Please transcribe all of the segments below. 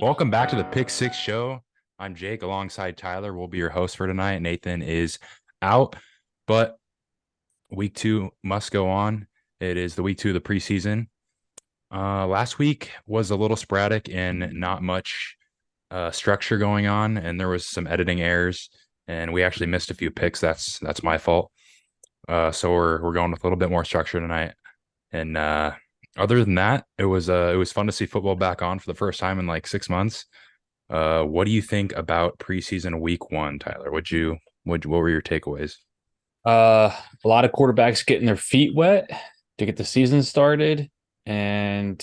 Welcome back to the Pick 6 show. I'm Jake alongside Tyler. We'll be your host for tonight. Nathan is out, but week two must go on. It is the week two of the preseason. Last week was a little sporadic and not much structure going on, and there was some editing errors, and we actually missed a few picks. That's my fault. So we're going with a little bit more structure tonight. And other than that, it was fun to see football back on for the first time in like 6 months. What do you think about preseason week one, Tyler? What were your takeaways? A lot of quarterbacks getting their feet wet to get the season started. And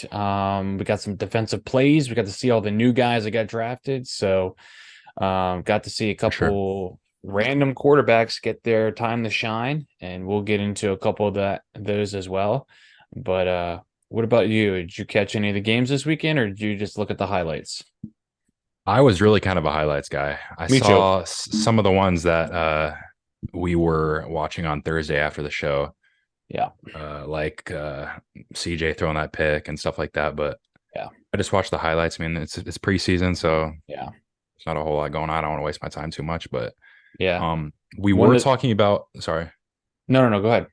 we got some defensive plays. We got to see all the new guys that got drafted. So got to see a For sure. couple random quarterbacks get their time to shine. And we'll get into a couple of those as well. But what about you? Did you catch any of the games this weekend, or did you just look at the highlights? I was really kind of a highlights guy. I Me too. saw some of the ones that we were watching on Thursday after the show, Yeah. like CJ throwing that pick and stuff like that. But Yeah. I just watched the highlights. I mean, it's preseason, so Yeah. there's not a whole lot going on. I don't want to waste my time too much, but Yeah. we One were that talking about, sorry, no, go ahead.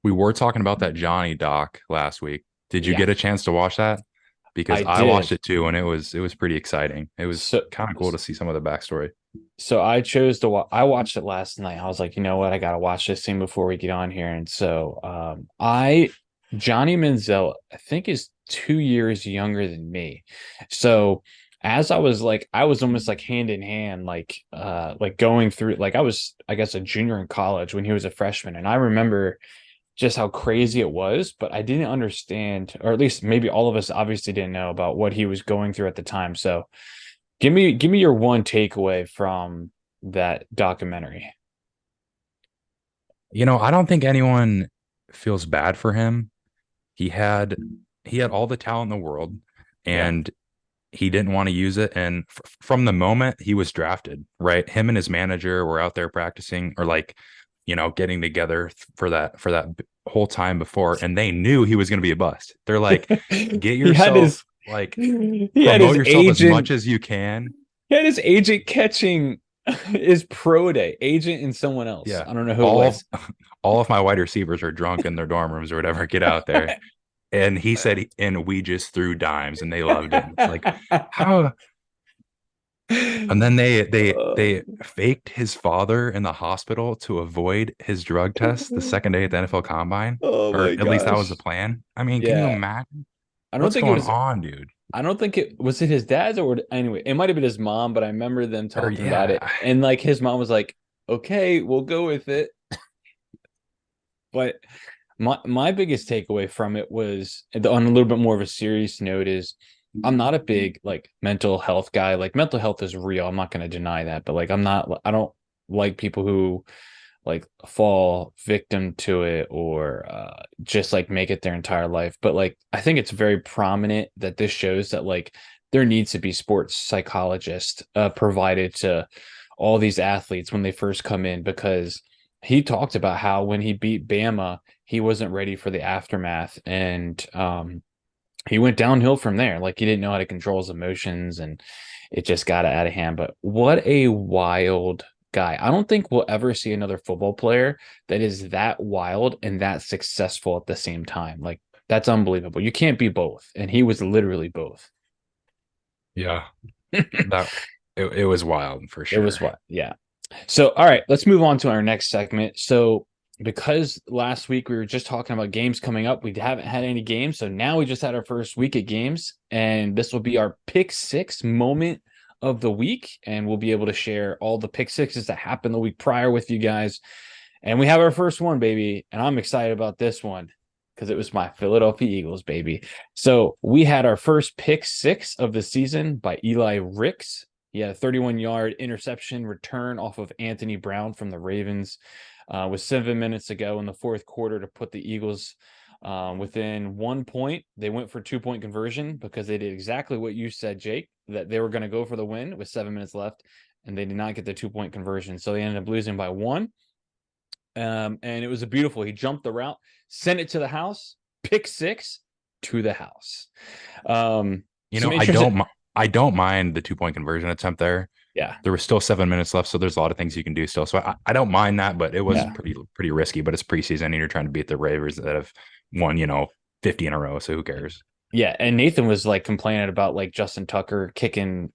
we were talking about that Johnny doc last week. Did you Yeah, get a chance to watch that? Because I I watched did. it too, and it was pretty exciting. It was So kind of cool to see some of the backstory. So I chose to watch. I watched it last night. I was like, you know what? I gotta watch this thing before we get on here. And so, I Johnny Manziel, I think is 2 years younger than me. So as I was almost like hand in hand, like going through, like I was, I guess, a junior in college when he was a freshman, and I remember just how crazy it was, but I didn't understand, or at least maybe all of us obviously didn't know about what he was going through at the time. So give me your one takeaway from that documentary. I don't think anyone feels bad for him. He had he had all the talent in the world, Yeah. and he didn't want to use it. And from the moment he was drafted, right, him and his manager were out there practicing or like, getting together for that whole time before, and they knew he was going to be a bust. They're like, get He had his yourself like he had promote his yourself as much agent as you can. he had his agent catching his pro day, agent and someone else. Yeah. I don't know who it All of was. all of my wide receivers are drunk in their dorm rooms or whatever. Get out there. And he said, and we just threw dimes and they loved it. It's like, how? And then they faked his father in the hospital to avoid his drug test the second day at the NFL Combine, Oh or my at least that was the gosh. plan. I mean, can you Yeah. imagine I don't what's think it going was on, dude? I don't think it was it his dad's or anyway, it might have been his mom, but I remember them Or talking about yeah, it. And like his mom was like, okay, we'll go with it. But my biggest takeaway from it was on a little bit more of a serious note is I'm not a big like mental health guy. Like mental health is real. I'm not going to deny that, but like I don't like people who like fall victim to it or just like make it their entire life. But like I think it's very prominent that this shows that like there needs to be sports psychologists provided to all these athletes when they first come in, because he talked about how when he beat Bama, he wasn't ready for the aftermath, and he went downhill from there. Like he didn't know how to control his emotions, and it just got out of hand. But what a wild guy. I don't think we'll ever see another football player that is that wild and that successful at the same time. Like that's unbelievable. You can't be both. And he was literally both. yeah, that it was wild for It was sure. what? Yeah. So, all right, let's move on to our next segment. So, because last week we were just talking about games coming up, we haven't had any games. So now we just had our first week of games, and this will be our pick 6 moment of the week. And we'll be able to share all the pick 6s that happened the week prior with you guys. And we have our first one, baby. And I'm excited about this one because it was my Philadelphia Eagles, baby. So we had our first pick 6 of the season by Eli Ricks. He had a 31-yard interception return off of Anthony Brown from the Ravens with 7 minutes to go in the fourth quarter to put the Eagles within 1 point. They went for 2-point conversion because they did exactly what you said, Jake, that they were going to go for the win with 7 minutes left, and they did not get the 2-point conversion. So they ended up losing by one. And it was a beautiful. He jumped the route, sent it to the house, pick 6 to the house. You Some know, I interesting. don't. I don't mind the 2-point conversion attempt there. Yeah. There was still 7 minutes left, so there's a lot of things you can do still. So I don't mind that, but it was Yeah. pretty risky. But it's preseason, and you're trying to beat the Ravens that have won, 50 in a row. So who cares? Yeah. And Nathan was like complaining about like Justin Tucker kicking,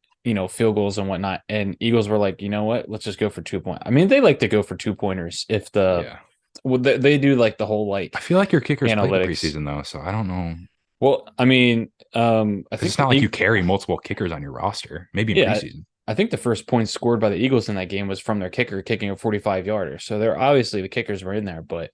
field goals and whatnot. And Eagles were like, you know what? Let's just go for 2 point. I mean, they like to go for 2 pointers if Yeah, they do like the whole I like feel like your kickers played in analytics. preseason though, so I don't know Well, I mean, I because think it's not like you carry multiple kickers on your roster. Maybe in yeah, preseason. I think the first point scored by the Eagles in that game was from their kicker kicking a 45-yarder. So they're obviously the kickers were in there. But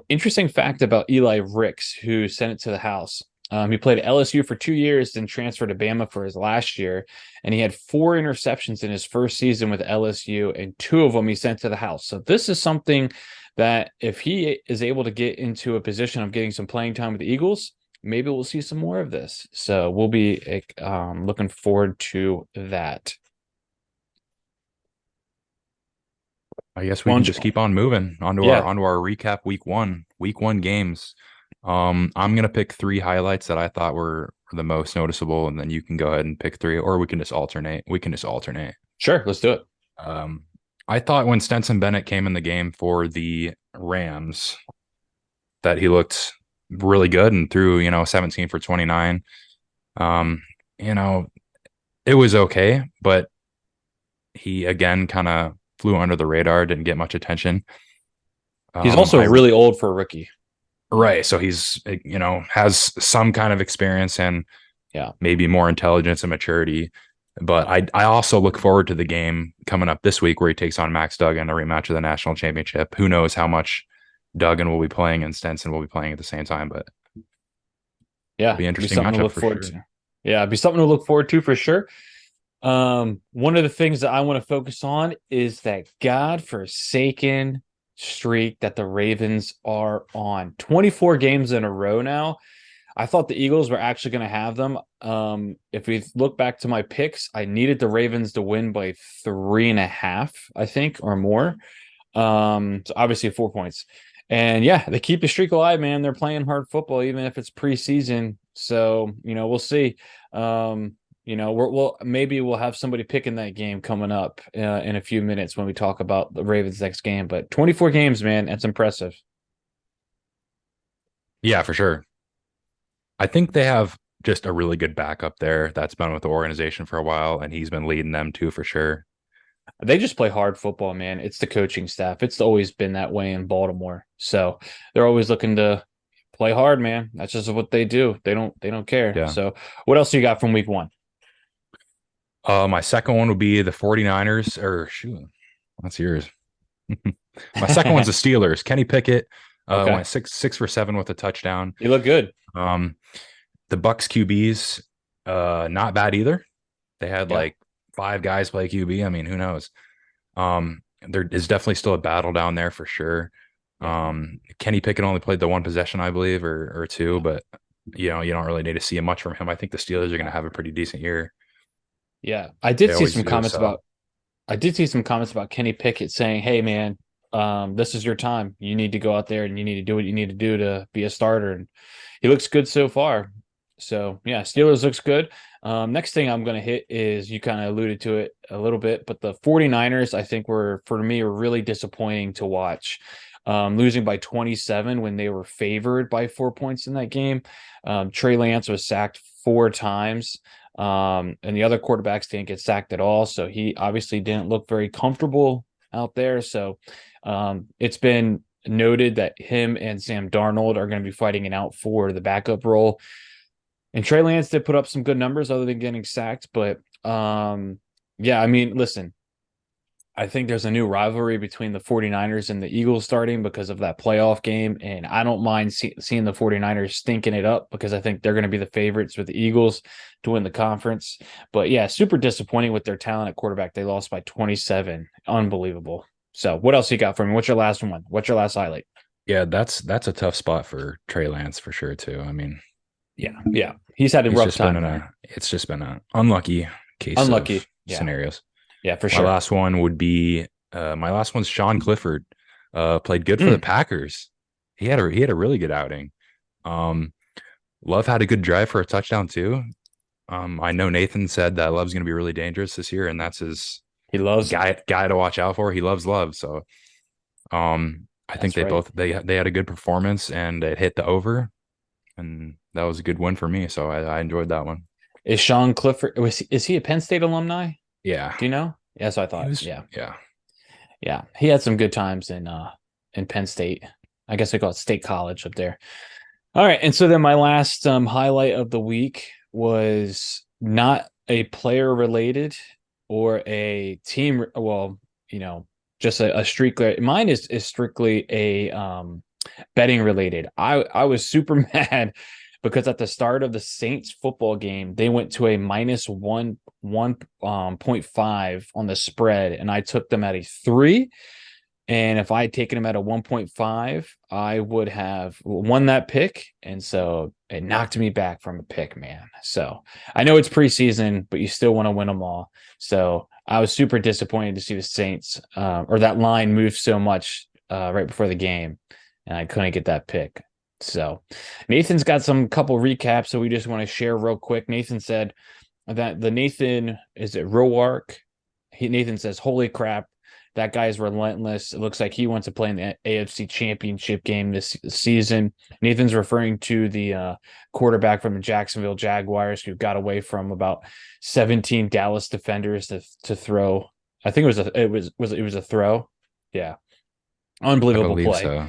interesting fact about Eli Ricks, who sent it to the house. He played at LSU for 2 years, then transferred to Bama for his last year, and he had 4 interceptions in his first season with LSU, and 2 of them he sent to the house. So this is something that if he is able to get into a position of getting some playing time with the Eagles, maybe we'll see some more of this. So we'll be looking forward to that. I guess we Why can don't just you? keep on moving onto our Yeah, onto our recap week one games. I'm gonna pick three highlights that I thought were the most noticeable, and then you can go ahead and pick three, or we can just alternate. We can just alternate. sure. Let's do it. Um, I thought when Stenson Bennett came in the game for the Rams that he looked really good and threw, 17 for 29. Um, you know, it was okay, but he again kind of flew under the radar, didn't get much attention. He's also I really old for a rookie. Right, so he's has some kind of experience and Yeah. maybe more intelligence and maturity. But I also look forward to the game coming up this week where he takes on Max Duggan, a rematch of the national championship. Who knows how much Duggan will be playing and Stenson will be playing at the same time, but it'll Yeah. be an Be interesting something to matchup look for forward sure. to. Yeah. Be something to look forward to for sure. One of the things that I want to focus on is that godforsaken streak that the Ravens are on. 24 games in a row now. I thought the Eagles were actually going to have them. If we look back to my picks, I needed the Ravens to win by 3.5, I think, or more. So obviously 4 points. And yeah, they keep the streak alive, man. They're playing hard football, even if it's preseason. So, we'll see. We'll maybe we'll have somebody picking that game coming up in a few minutes when we talk about the Ravens next game. But 24 games, man, that's impressive. Yeah, for sure. I think they have just a really good backup there that's been with the organization for a while, and he's been leading them too for sure. They just play hard football, man. It's the coaching staff. It's always been that way in Baltimore. So they're always looking to play hard, man. That's just what they do. They don't care. Yeah. So what else you got from week one? My second one would be the 49ers, or shoot, that's yours. My second one's the Steelers. Kenny Pickett Okay. went six for seven with a touchdown. You look good. Um, the Bucks QBs, not bad either. They had Yeah. like five guys play QB. I mean, who knows? There is definitely still a battle down there for sure. Yeah. Kenny Pickett only played the one possession, I believe, or two, but you don't really need to see much from him. I think the Steelers are going to have a pretty decent year. Yeah. I They did see always some do. comments So about I did see some comments about Kenny Pickett saying, "Hey, man, this is your time. You need to go out there and you need to do what you need to do to be a starter." And he looks good so far. So yeah, Steelers looks good. Next thing I'm going to hit is you kind of alluded to it a little bit, but the 49ers, I think were for me were really disappointing to watch. Losing by 27 when they were favored by 4 points in that game. Trey Lance was sacked 4 times. And the other quarterbacks didn't get sacked at all. So he obviously didn't look very comfortable out there. So it's been noted that him and Sam Darnold are going to be fighting it out for the backup role. And Trey Lance did put up some good numbers other than getting sacked. But yeah, I mean, listen, I think there's a new rivalry between the 49ers and the Eagles starting because of that playoff game. And I don't mind seeing the 49ers stinking it up because I think they're going to be the favorites with the Eagles to win the conference. But yeah, super disappointing with their talent at quarterback. They lost by 27. Unbelievable. So what else you got for me? What's your last one? What's your last highlight? yeah, that's a tough spot for Trey Lance for sure too. I mean, Yeah. Yeah. He's had a he's rough just been time in there. it's just been an unlucky case of Unlucky. Yeah. scenarios. Yeah, for My sure. last one would be my last one's Sean Clifford. Played good for the Mm, Packers. He had a really good outing. Um, Love had a good drive for a touchdown too. I know Nathan said that Love's going to be really dangerous this year, and that's his He loves him. guy to watch out for. He loves Love, so I think That's right. they had a good performance and it hit the over, and that was a good win for me. So I enjoyed that one. Is Sean Clifford is he a Penn State alumni? Yeah, Do you know? Yes, I he thought. was. Yeah. Yeah, Yeah. He had some good times in Penn State. I guess they call it State College up there. All right. And so then my last highlight of the week was not a player related or a team. Well, just a streak. Mine is strictly a betting related. I was super mad because at the start of the Saints football game, they went to a minus 1.5 on the spread, and I took them at a 3. And if I had taken him at a 1.5, I would have won that pick. And so it knocked me back from a pick, man. So I know it's preseason, but you still want to win them all. So I was super disappointed to see the Saints or that line move so much right before the game. And I couldn't get that pick. So Nathan's got some couple recaps. So we just want to share real quick. Nathan said that is it Roark? Nathan says, holy crap. That guy is relentless. It looks like he wants to play in the AFC Championship game this season. Nathan's referring to the quarterback from the Jacksonville Jaguars who got away from about 17 Dallas defenders to throw. I think it was a throw. Yeah, I unbelievable believe play. so.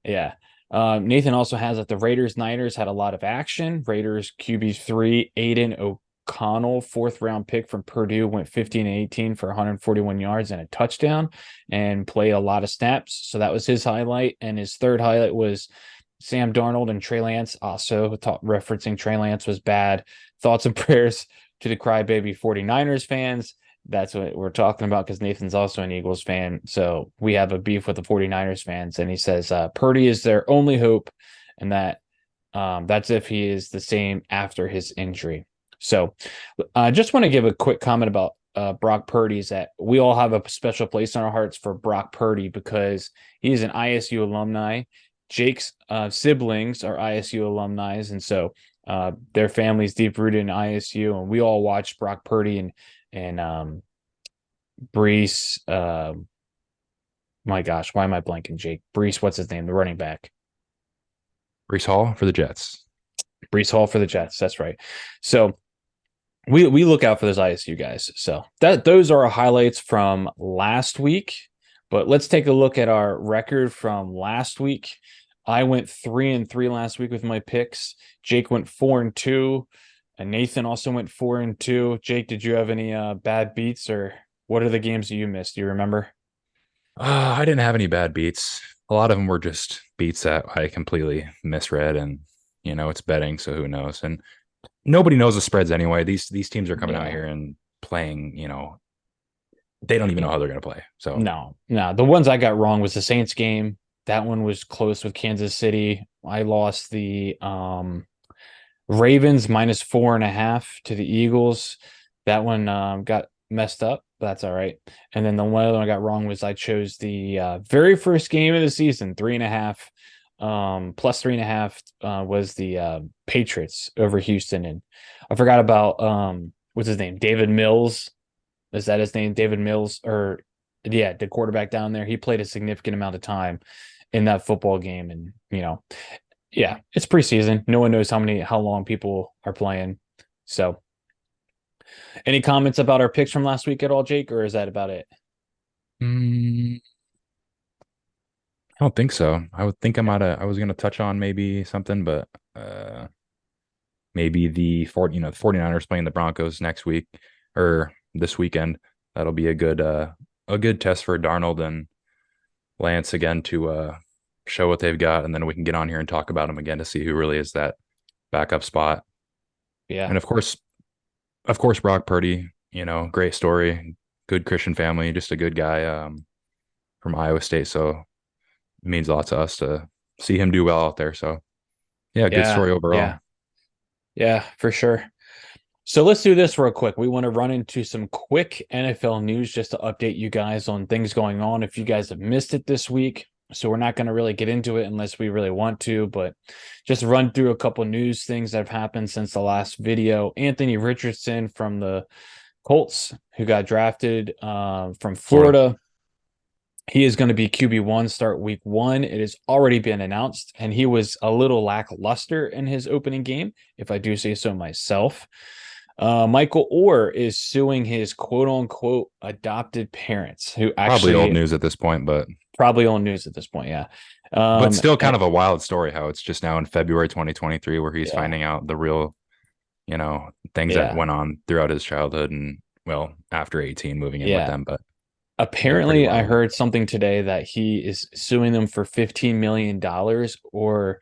Yeah. Nathan also has that the Niners had a lot of action. Raiders QB3, Aiden O'Connell, 4th-round pick from Purdue, went 15-18 for 141 yards and a touchdown and played a lot of snaps. So that was his highlight. And his third highlight was Sam Darnold and Trey Lance, also referencing Trey Lance was bad. Thoughts and prayers to the crybaby 49ers fans. That's what we're talking about because Nathan's also an Eagles fan. So we have a beef with the 49ers fans. And he says Purdy is their only hope, and that's if he is the same after his injury. So I just want to give a quick comment about Brock Purdy is that we all have a special place in our hearts for Brock Purdy because he's an ISU alumni. Jake's siblings are ISU alumni. And so their family's deep rooted in ISU. And we all watch Brock Purdy and Brees. My gosh, why am I blanking? Jake Brees, what's his name? The running back. Brees Hall for the Jets. Brees Hall for the Jets. That's right. So we look out for those ISU guys. So those are our highlights from last week. But let's take a look at our record from last week. I went 3-3 last week with my picks. Jake went 4-2. And Nathan also went 4-2. Jake, did you have any bad beats, or what are the games that you missed? Do you remember? I didn't have any bad beats. A lot of them were just beats that I completely misread, and it's betting, so who knows? And nobody knows the spreads anyway. These teams are coming out here and playing. They don't even know how they're going to play. So no. The ones I got wrong was the Saints game. That one was close with Kansas City. I lost the Ravens minus 4.5 to the Eagles. That one got messed up, but that's all right. And then the one other one I got wrong was I chose the very first game of the season, 3.5. Plus 3.5 was the Patriots over Houston. And I forgot about what's his name? David Mills. Is that his name? David Mills, or yeah, the quarterback down there. He played a significant amount of time in that football game. And yeah, it's preseason. No one knows how long people are playing. So any comments about our picks from last week at all, Jake, or is that about it? I don't think so. I would think I was going to touch on maybe something, but maybe the 49ers playing the Broncos next week or this weekend. That'll be a good test for Darnold and Lance again to show what they've got, and then we can get on here and talk about them again to see who really is that backup spot. Yeah. And of course Brock Purdy, great story, good Christian family, just a good guy from Iowa State. So it means a lot to us to see him do well out there. So yeah, good story overall. Yeah, for sure. So let's do this real quick. We want to run into some quick NFL news just to update you guys on things going on if you guys have missed it this week. So we're not going to really get into it unless we really want to, but just run through a couple news things that have happened since the last video. Anthony Richardson from the Colts, who got drafted from Florida. Florida. He is going to be QB1 start week 1. It has already been announced, and he was a little lackluster in his opening game, if I do say so myself. Michael Oher is suing his quote unquote adopted parents, who Probably old actually news at this point, but probably old news at this point. Yeah. still kind And, of a wild story how it's just now in February 2023 where he's yeah. finding out the real, things that Yeah. went on throughout his childhood and well, after 18 moving in with Yeah. them, but yeah, pretty Apparently, I wild. heard something today that he is suing them for $15 million, or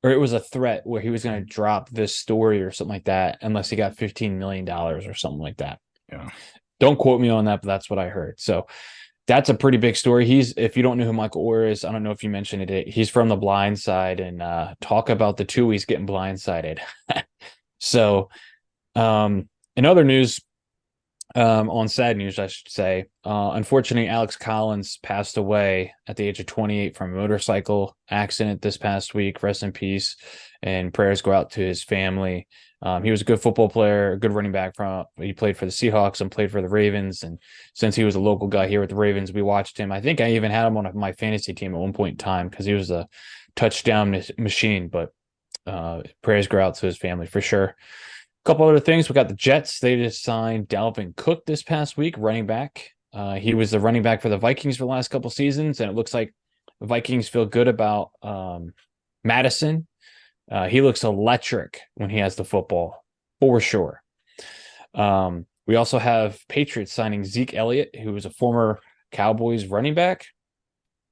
it was a threat where he was going to drop this story or something like that unless he got $15 million or something like that. Yeah. Don't quote me on that, but that's what I heard. So that's a pretty big story. If you don't know who Michael Oher is, I don't know if you mentioned it. He's from The Blind Side, and talk about the two he's getting blindsided. So, in other news, on sad news, I should say, unfortunately, Alex Collins passed away at the age of 28 from a motorcycle accident this past week. Rest in peace, and prayers go out to his family. He was a good football player, a good running back. He played for the Seahawks and played for the Ravens. And since he was a local guy here with the Ravens, we watched him. I think I even had him on my fantasy team at one point in time because he was a touchdown machine. But prayers go out to his family for sure. Couple other things. We got the Jets. They just signed Dalvin Cook this past week, running back. He was the running back for the Vikings for the last couple seasons, and it looks like the Vikings feel good about Madison. He looks electric when he has the football, for sure. We also have Patriots signing Zeke Elliott, who was a former Cowboys running back.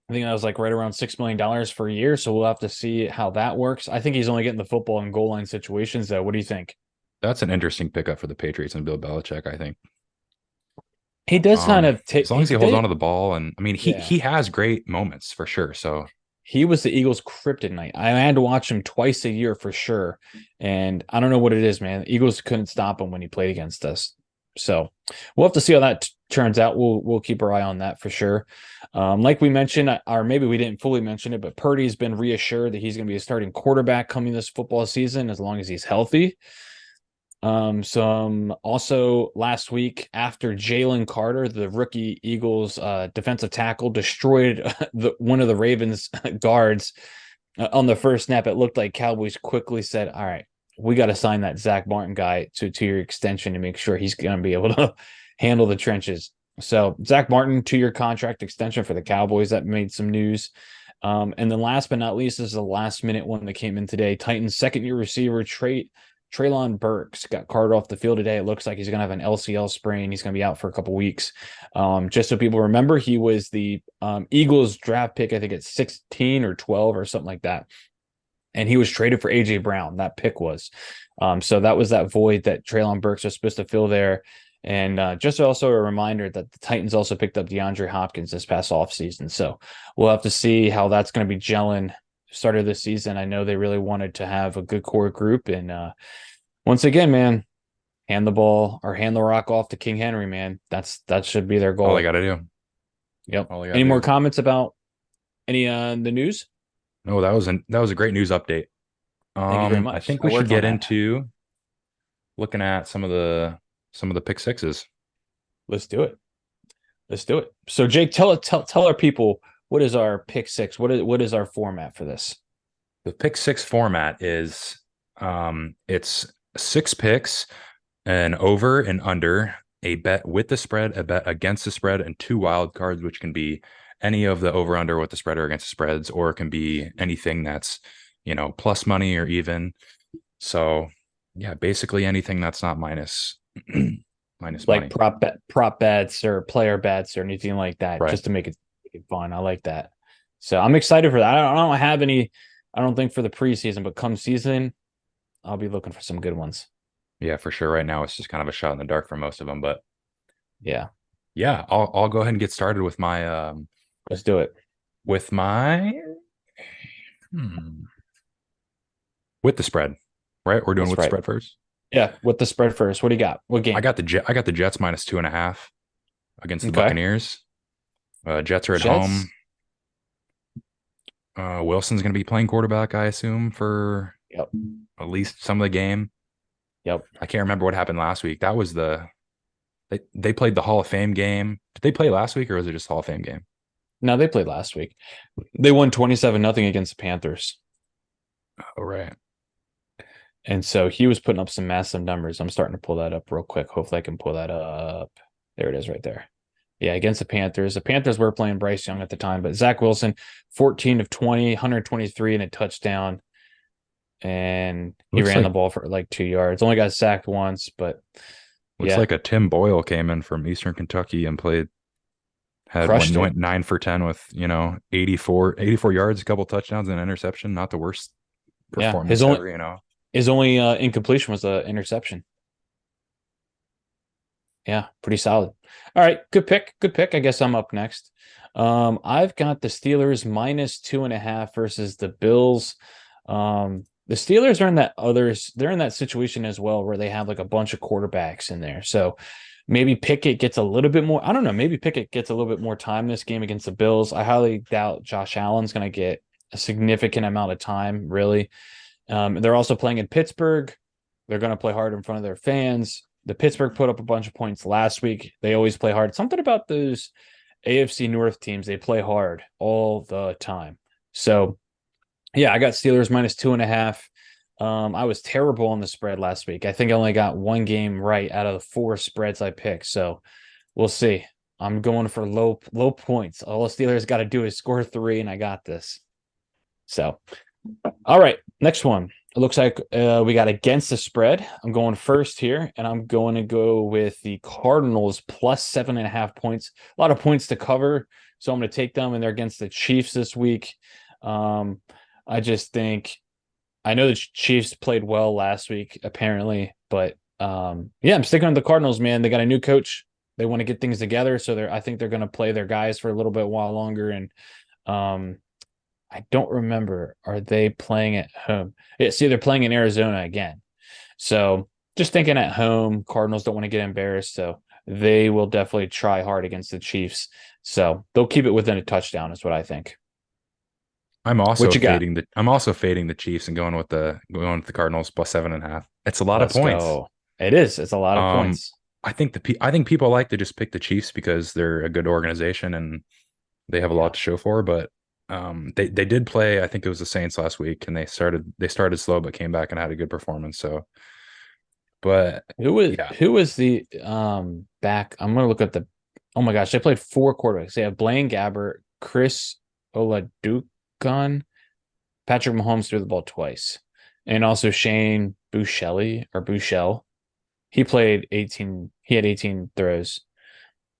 I think that was like right around $6 million for a year, so we'll have to see how that works. I think he's only getting the football in goal line situations, though. What do you think? That's an interesting pickup for the Patriots and Bill Belichick, I think. He does kind of As take. long as he holds on to the ball, and I mean, Yeah. he has great moments for sure. So He was the Eagles' kryptonite. I had to watch him twice a year for sure. And I don't know what it is, man. The Eagles couldn't stop him when he played against us. So we'll have to see how that turns out. We'll keep our eye on that for sure. Like we mentioned, or maybe we didn't fully mention it, but Purdy's been reassured that he's going to be a starting quarterback coming this football season as long as he's healthy. Some also last week after Jalen Carter, the rookie Eagles defensive tackle, destroyed one of the Ravens guards on the first snap. It looked like Cowboys quickly said, "All right, we got to sign that Zach Martin guy to your extension to make sure he's going to be able to handle the trenches." So Zach Martin 2-year contract extension for the Cowboys that made some news. And then last but not least, this is the last minute one that came in today. Titans second-year receiver Treylon Burks got carted off the field today. It looks like he's going to have an LCL sprain. He's going to be out for a couple weeks. Just so people remember, he was the Eagles draft pick, I think it's 16 or 12 or something like that. And he was traded for A.J. Brown. That pick was. So that was that void that Treylon Burks was supposed to fill there. And just also a reminder that the Titans also picked up DeAndre Hopkins this past offseason. So we'll have to see how that's going to be gelling start of this season. I know they really wanted to have a good core group. And once again, man, hand the ball or hand the rock off to King Henry, man. That should be their goal. all I got to do. Yep. All I gotta Any more do. comments about any the news? No, that was a great news update. Thank you very I much. think I we should worked on get that. into looking at some of the pick sixes. Let's do it. Let's do it. So Jake, tell our people what is our pick six? What is our format for this? The pick six format is it's 6 picks, an over and under, a bet with the spread, a bet against the spread, and 2 wild cards, which can be any of the over under with the spread or against the spreads, or it can be anything that's, plus money or even. So yeah, basically anything that's not minus minus Like money. prop bets or player bets or anything like that, Right. just to make it fun. I like that. So I'm excited for that. I don't have any, I don't think for the preseason, but come season, I'll be looking for some good ones. Yeah, for sure. Right now it's just kind of a shot in the dark for most of them, but Yeah, yeah, I'll go ahead and get started with my let's do it. with my hmm, with the spread. Right? We're doing That's with the right. spread first. Yeah, with the spread first. What do you got? What game? I got the Jets -2.5 against the Okay. Buccaneers. Jets are at home. Jets. Wilson's going to be playing quarterback, I assume, for Yep. at least some of the game. Yep. I can't remember what happened last week. That was they played the Hall of Fame game. Did they play last week or was it just Hall of Fame game? No, they played last week. They won 27-0 against the Panthers. Oh, right. And so he was putting up some massive numbers. I'm starting to pull that up real quick. Hopefully I can pull that up. There it is right there. Yeah, against the Panthers. The Panthers were playing Bryce Young at the time, but Zach Wilson, 14 of 20, 123 and a touchdown. And he Looks ran the like ball for like 2 yards. Only got sacked once, but looks yeah, like a Tim Boyle came in from Eastern Kentucky and played had crushed one it. went 9 for 10 with 84 yards, a couple touchdowns and an interception. Not the worst Yeah, his performance only ever. his only incompletion was the interception. Yeah, pretty solid. All right, good pick. Good pick. I guess I'm up next. I've got the Steelers -2.5 versus the Bills. The Steelers are in they're in that situation as well where they have like a bunch of quarterbacks in there. So maybe Pickett gets a little bit more. I don't know. Maybe Pickett gets a little bit more time this game against the Bills. I highly doubt Josh Allen's going to get a significant amount of time, really. They're also playing in Pittsburgh. They're going to play hard in front of their fans. The Pittsburgh put up a bunch of points last week. They always play hard. Something about those AFC North teams, they play hard all the time. So, yeah, I got Steelers -2.5. I was terrible on the spread last week. I think I only got one game right out of the four spreads I picked. So we'll see. I'm going for low points. All the Steelers got to do is score 3, and I got this. So all right, next one. It looks like we got against the spread. I'm going first here, and I'm going to go with the Cardinals +7.5 points. A lot of points to cover, so I'm going to take them, and they're against the Chiefs this week. Um, I just think I know the Chiefs played well last week, apparently, but yeah, I'm sticking with the Cardinals, man. They got a new coach. They want to get things together, so I think they're going to play their guys for a little bit while longer, and um, I don't remember. Are they playing at home? Yeah, see, they're playing in Arizona again. So just thinking at home, Cardinals don't want to get embarrassed. So they will definitely try hard against the Chiefs. So they'll keep it within a touchdown, is what I think. What you got? I'm also fading the Chiefs and going with the Cardinals +7.5. It's a lot of Let's points. go. It is. It's a lot of Um, points. I think people like to just pick the Chiefs because they're a good organization and they have a Yeah. lot to show for. But they did play. I think it was the Saints last week, and they started slow but came back and had a good performance. So, but yeah, Who was the back? I'm gonna look at the oh my gosh, they played four quarterbacks. They have Blaine Gabbert, Chris Oladukan, Patrick Mahomes threw the ball twice. And also Shane Buechele or Buechel. He had 18 throws.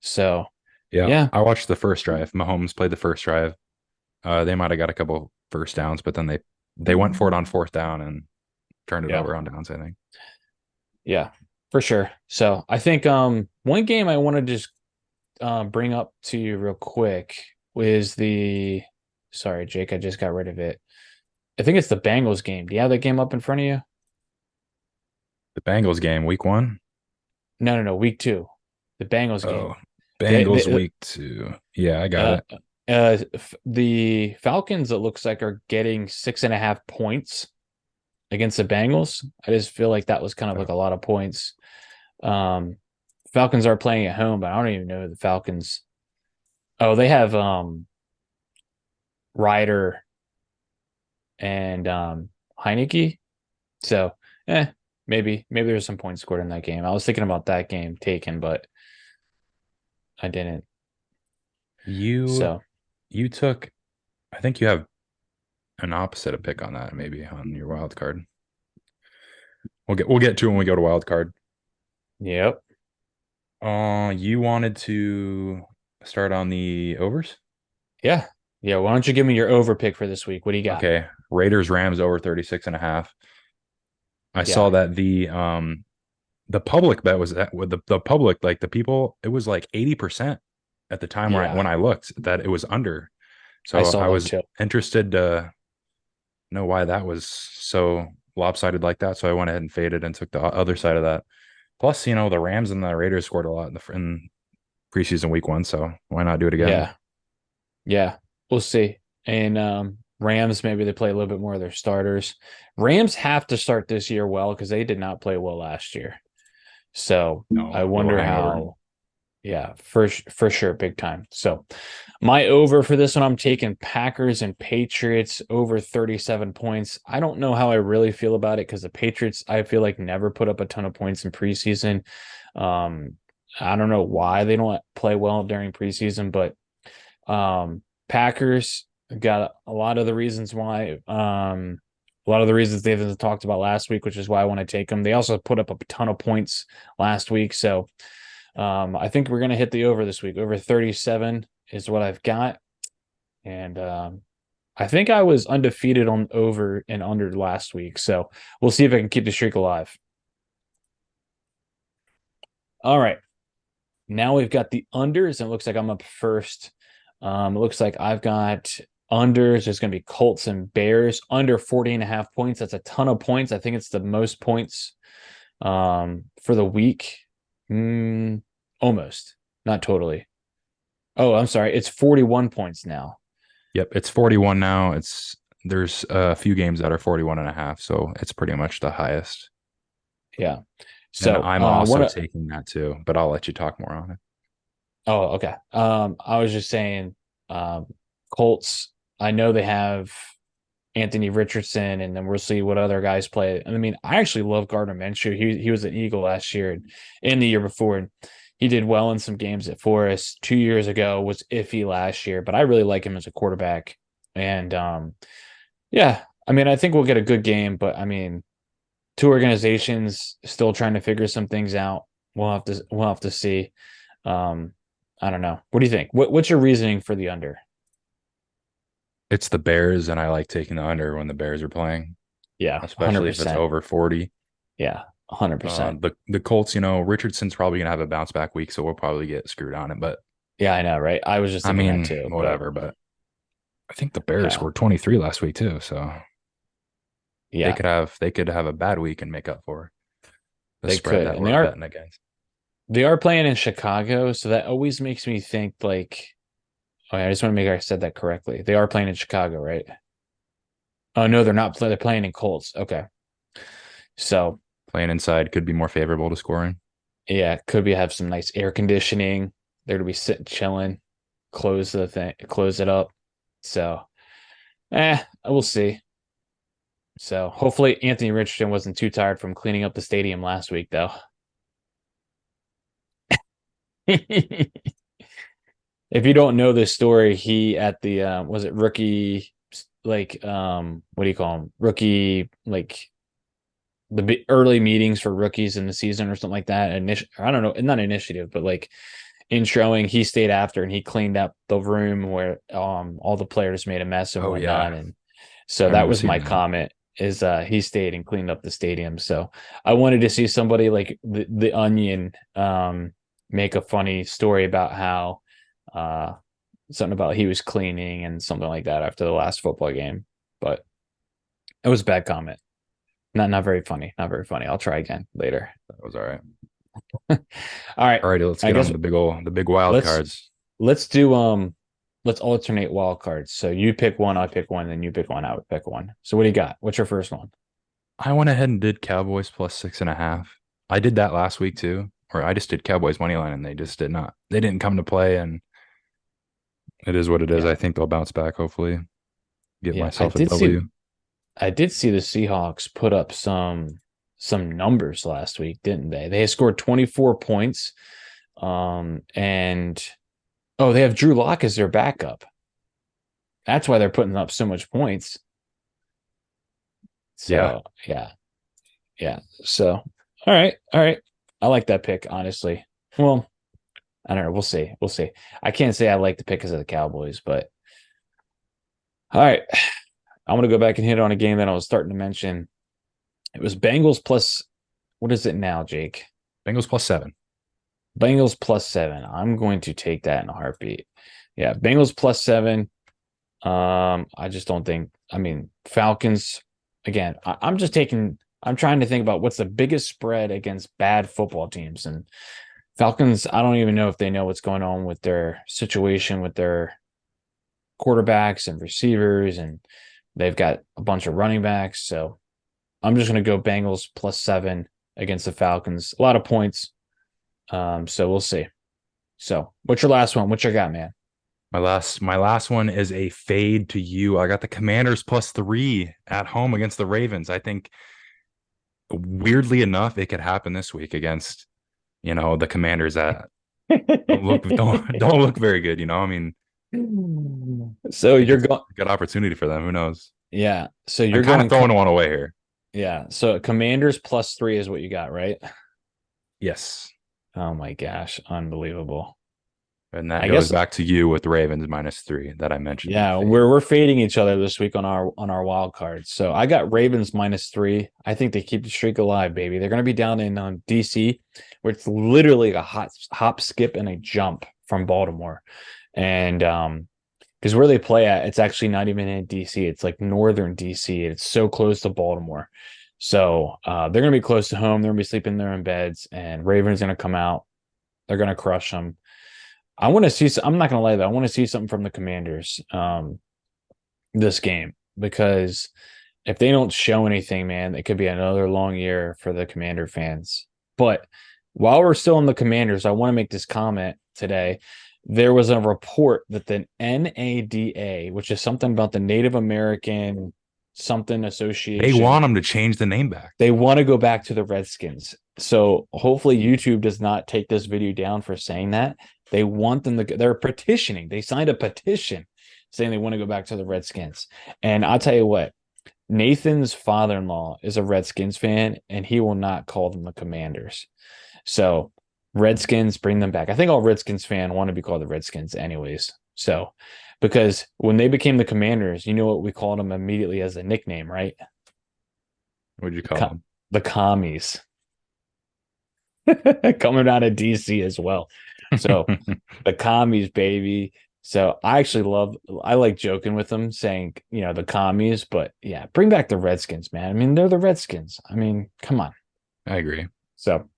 So yeah. yeah, I watched the first drive. Mahomes played the first drive. They might have got a couple first downs, but then they went for it on fourth down and turned it yeah, over on downs, I think. yeah, for sure. So I think one game I want to just bring up to you real quick was the sorry, Jake, I just got rid of it. I think it's the Bengals game. Do you have that game up in front of you? The Bengals game, week one. No, no, no, week two. The Bengals game. Oh, Bengals They week two. Yeah, I got uh, it. the Falcons, it looks like, are getting 6.5 points against the Bengals. I just feel like that was kind of like a lot of points. Um, Falcons are playing at home, but I don't even know the Falcons. Oh, they have Ryder and Heineke. So, maybe there's some points scored in that game. I was thinking about that game taken, but I didn't. You So, you took I think you have an opposite of pick on that, maybe on your wild card. We'll get to it when we go to wild card. yep. You wanted to start on the overs? Yeah. Yeah. Why don't you give me your over pick for this week? What do you got? Okay. Raiders Rams over 36.5. I Yeah. saw that the public bet was that with the public, like the people, it was like 80% at the time Yeah. when I looked that it was under. I So saw I that was too. interested to know why that was so lopsided like that. So I went ahead and faded and took the other side of that. Plus, the Rams and the Raiders scored a lot in preseason week one. So why not do it again? Yeah. Yeah. We'll see. And Rams, maybe they play a little bit more of their starters. Rams have to start this year well because they did not play well last year. So No, I little wonder hangover. how. Yeah, for sure, big time. So my over for this one, I'm taking Packers and Patriots over 37 points. I don't know how I really feel about it because the Patriots, I feel like never put up a ton of points in preseason. Um, I don't know why they don't play well during preseason, but Packers got a lot of the reasons why. A lot of the reasons they've talked about last week, which is why I want to take them. They also put up a ton of points last week, so I think we're gonna hit the over this week. Over 37 is what I've got, and I think I was undefeated on over and under last week, so we'll see if I can keep the streak alive. All right. Now we've got the unders, and it looks like I'm up first. It looks like I've got unders. There's going to be Colts and Bears under 40.5 points. That's a ton of points. I think it's the most points for the week. Almost, not totally. Oh, I'm sorry. It's 41 points now. Yep, it's 41 now. There's a few games that are 41 and a half, so it's pretty much the highest. Yeah. And So I'm also taking that too, but I'll let you talk more on it. oh, okay. I was just saying, um, Colts. I know they have Anthony Richardson, and then we'll see what other guys play. And I mean, I actually love Gardner Minshew. He was an Eagle last year and the year before. And he did well in some games at Forest. 2 years ago was iffy last year, but I really like him as a quarterback. And yeah, I mean, I think we'll get a good game, but I mean, two organizations still trying to figure some things out. We'll have to see. Um, I don't know. What do you think? What's your reasoning for the under? It's the Bears, and I like taking the under when the Bears are playing, Yeah, especially if it's 100%. over 40. Yeah, 100%. The Colts, Richardson's probably gonna have a bounce back week, so we'll probably get screwed on it. But Yeah, I know, right? I was just I thinking that mean, too, but whatever. But I think the Bears yeah, scored 23 last week too, so yeah, they could have a bad week and make up for the they spread could, that and we're betting against. they are playing in Chicago, so that always makes me think like, oh, yeah, I just want to make sure I said that correctly. They are playing in Chicago, right? Oh no, they're not. They're playing in Colts. Okay, so Playing inside could be more favorable to scoring. yeah, could be have some nice air conditioning. They're to be sitting chilling, close it up. So, we'll see. So hopefully Anthony Richardson wasn't too tired from cleaning up the stadium last week, though. If you don't know this story, he at the was it rookie like what do you call him? Rookie like the early meetings for rookies in the season or something like that. I don't know, not initiative, but like introing, he stayed after and he cleaned up the room where all the players made a mess and Oh whatnot. yeah, And so I that remember was my seeing that. comment is he stayed and cleaned up the stadium. So I wanted to see somebody like the Onion make a funny story about how uh something about he was cleaning and something like that after the last football game. But it was a bad comment. Not very funny. Not very funny. I'll try again later. That was all right. All right. All righty, let's I get on guess to the big wild let's cards. let's do let's alternate wild cards. So you pick one, I pick one, then you pick one, I would pick one. So what do you got? What's your first one? I went ahead and did Cowboys plus 6.5. I did that last week too, or I just did Cowboys money line, and they just did not. They didn't come to play, and it is what it is. Yeah. I think they'll bounce back. Hopefully, get Yeah. myself a W. I did see the Seahawks put up some numbers last week, didn't they? They scored 24 points. And oh, they have Drew Lock as their backup. That's why they're putting up so much points. Yeah, So yeah, yeah. So all right, all right. I like that pick, honestly. Well, I don't know. We'll see. We'll see. I can't say I like the pick because of the Cowboys, but all right. I'm gonna go back and hit on a game that I was starting to mention. It was Bengals plus what is it now, Jake? Bengals plus 7. Bengals plus 7. I'm going to take that in a heartbeat. Yeah, Bengals plus 7. I just don't think. I mean, Falcons. Again, I'm trying to think about what's the biggest spread against bad football teams, and Falcons. I don't even know if they know what's going on with their situation with their quarterbacks and receivers, and they've got a bunch of running backs. So I'm just going to go Bengals +7 against the Falcons. A lot of points. So we'll see. So what's your last one? What you got, man? My last one is a fade to you. I got the Commanders +3 at home against the Ravens. I think weirdly enough, it could happen this week against, the Commanders that don't look very good. I mean, So I think you're it's going, a good opportunity for them. Who knows? yeah. So I'm you're kind of going, throwing one away here. yeah. So Commanders +3 is what you got, right? Yes. Oh my gosh, unbelievable. And that I goes guess, back to you with Ravens -3 that I mentioned in the yeah, fade. we're fading each other this week on our wild cards. So I got Ravens -3. I think they keep the streak alive, baby. They're going to be down in DC, where it's literally a hop, skip, and a jump from Baltimore, and because where they play at, it's actually not even in DC. It's like northern DC. It's so close to Baltimore. So they're going to be close to home. They're going to be sleeping there in beds, and Ravens going to come out. They're going to crush them. I want to see. I'm not going to lie, though. I want to see something from the Commanders this game, because if they don't show anything, man, it could be another long year for the Commander fans. But while we're still in the Commanders, I want to make this comment today. There was a report that the NADA, which is something about the Native American something They association, want them to change the name back. they want to go back to the Redskins. So hopefully YouTube does not take this video down for saying that. They want them to, they're petitioning. They signed a petition saying they want to go back to the Redskins. And I'll tell you what, Nathan's father-in-law is a Redskins fan, and he will not call them the Commanders. So Redskins, bring them back. I think all Redskins fans want to be called the Redskins anyways. So, because when they became the Commanders, you know what we called them immediately as a nickname, right? What'd you call them? The Commies. Coming out of DC as well. So the Commies, baby. So I like joking with them, saying, the Commies, but yeah, bring back the Redskins, man. I mean, they're the Redskins. I mean, come on. I agree. So,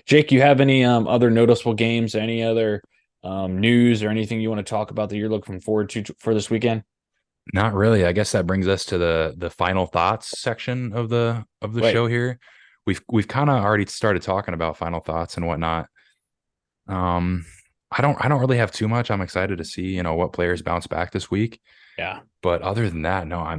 Jake, you have any other noticeable games, any other news or anything you want to talk about that you're looking forward to for this weekend? Not really. I guess that brings us to the final thoughts section of the Wait, show here. We've kind of already started talking about final thoughts and whatnot. Um, I don't really have too much. I'm excited to see, what players bounce back this week. yeah. But other than that, no, I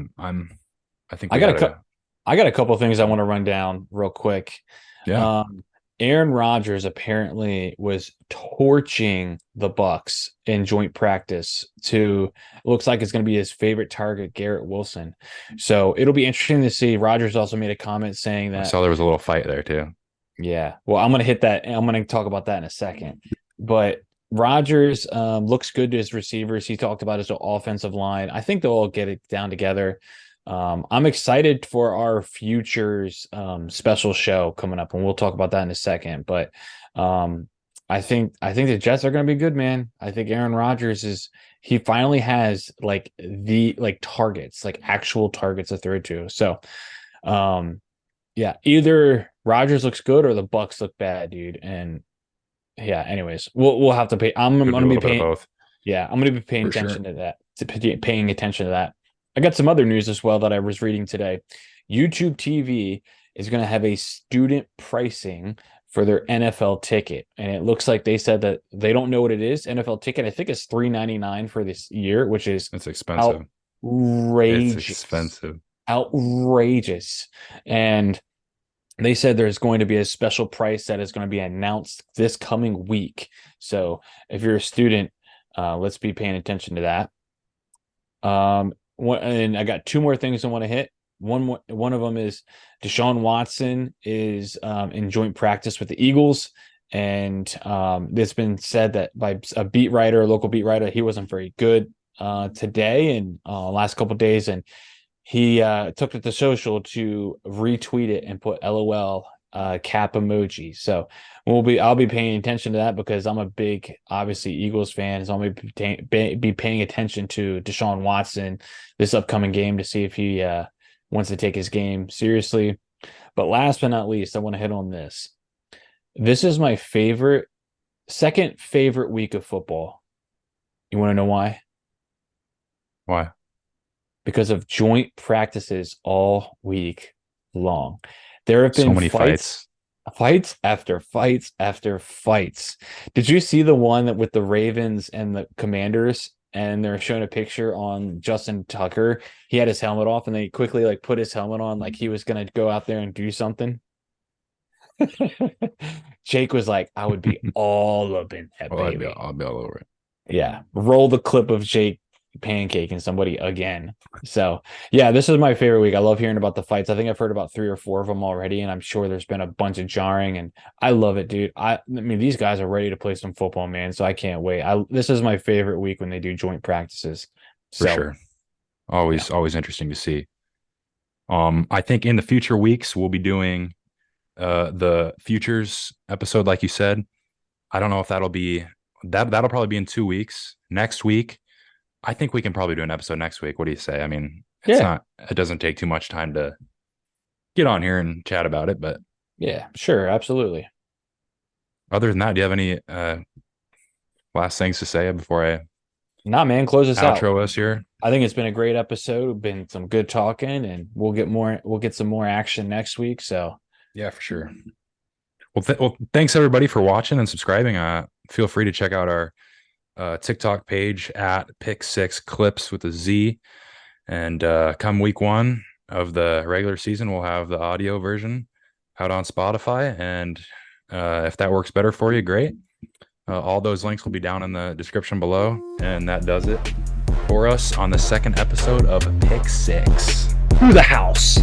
think I we got a gotta. I got a couple of things I want to run down real quick. Yeah. Um, Aaron Rodgers apparently was torching the Bucks in joint practice to looks like it's going to be his favorite target, Garrett Wilson. So it'll be interesting to see. Rodgers also made a comment saying I that, saw there was a little fight there too. yeah, well, I'm going to hit that. I'm going to talk about that in a second. But Rodgers looks good to his receivers. He talked about his offensive line. I think they'll all get it down together. I'm excited for our futures special show coming up, and we'll talk about that in a second. But I think the Jets are going to be good, man. I think Aaron Rodgers he finally has like targets, like actual targets to throw to. So yeah, either Rodgers looks good or the Bucks look bad, dude. And yeah, anyways, we'll have to pay. I'm Could be going a to be little bit of paying. both Yeah, I'm going to be paying for attention sure. to that. Paying attention to that. I got some other news as well that I was reading today. YouTube TV is going to have a student pricing for their NFL ticket, and it looks like they said that they don't know what it is. NFL ticket, I think, is $3.99 for this year, which is It's expensive. It's outrageous, expensive. outrageous. And they said there's going to be a special price that is going to be announced this coming week. So if you're a student, let's be paying attention to that. And I got two more things I want to hit. One of them is Deshaun Watson is in joint practice with the Eagles, and it's been said that by a local beat writer, he wasn't very good today and last couple of days, and he took it to social to retweet it and put LOL cap emoji. So I'll be paying attention to that because I'm a big, obviously, Eagles fan. So I'm going to be paying attention to Deshaun Watson this upcoming game to see if he wants to take his game seriously. But last but not least, I want to hit on this. This is my second favorite week of football. You want to know why? Why? Because of joint practices all week long. There have So been many fights. fights after fights after fights. Did you see the one that with the Ravens and the Commanders? And they're showing a picture on Justin Tucker. He had his helmet off, and they quickly like put his helmet on, like he was gonna go out there and do something. Jake was like, "I would be all up in that Oh, baby." I'll be all over it. Yeah, roll the clip of Jake pancaking somebody again. So yeah, this is my favorite week. I love hearing about the fights. I think I've heard about 3 or 4 of them already, and I'm sure there's been a bunch of jarring. And I love it, dude. I mean, these guys are ready to play some football, man. So I can't wait. This is my favorite week when they do joint practices. For So sure. yeah, Always interesting to see. I think in the future weeks we'll be doing the futures episode, like you said. I don't know if that'll probably be in 2 weeks. Next week, I think we can probably do an episode next week. What do you say? I mean, yeah, it doesn't take too much time to get on here and chat about it. But yeah, sure, absolutely. other than that, do you have any last things to say before I Nah, man, close us out. outro us here? I think it's been a great episode. Been some good talking, and we'll get some more action next week. So Yeah, for sure. Well, thanks everybody for watching and subscribing. Feel free to check out our TikTok page at PICK6 Clips with a Z. And come week 1 of the regular season, we'll have the audio version out on Spotify. And if that works better for you, great. All those links will be down in the description below. And that does it for us on the second episode of PICK6. through the house.